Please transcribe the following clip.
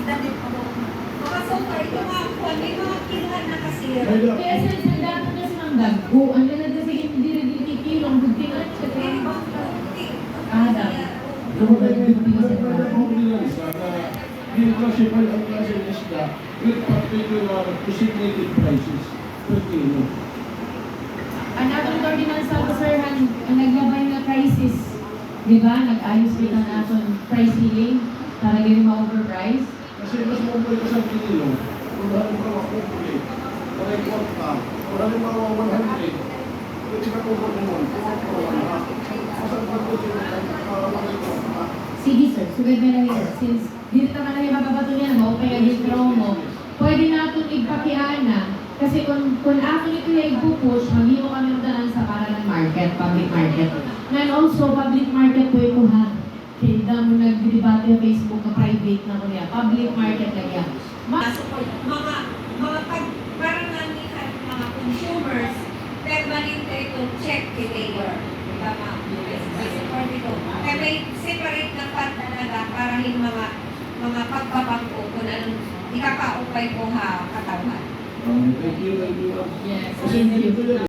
damit mo. Mga so far, yung mga kuwan, may mga kiluhan na kasi. Kaya sa dapat kasi ng dagko, ang lalad kasi hindi rin kikilo, ang bugtingan siya. Yung mga nagpapalagay nila sana yung classify ang klase ng isda with particular designated prices per kilo. Ang atong ordinance sa sirhan, ang naglabay na crisis, di ba? Nag-ayos din ang atong price ceiling para hindi ma-overprice. Kasi mas mabay ka sa kilo, kung halimbawa complete, para i-quarta, kung halimbawa 100, kung sinakumpot mo, kung half, masang pagod sila para makikwarta. Sige sir, sugad na lang yun. Since dito naman na yung mababato niya, maupay ang yung promo, pwede na itong igpakiana. Kasi kung ato ito yung ipupush, mag-iwo kami ng sa para ng market, public market. And also, public market po ito ha. Kaya mo nag-debate sa Facebook na private na ko niya. Public market na yan. Parang nanihan mga consumers, permanente itong check retailer. Tama. May support ito. Kaya may separate na fund talaga para yung mga pagpapangko kung anong ikakaupay ko ha katawan. Thank you. Yes, Kasi thank you. dito yan.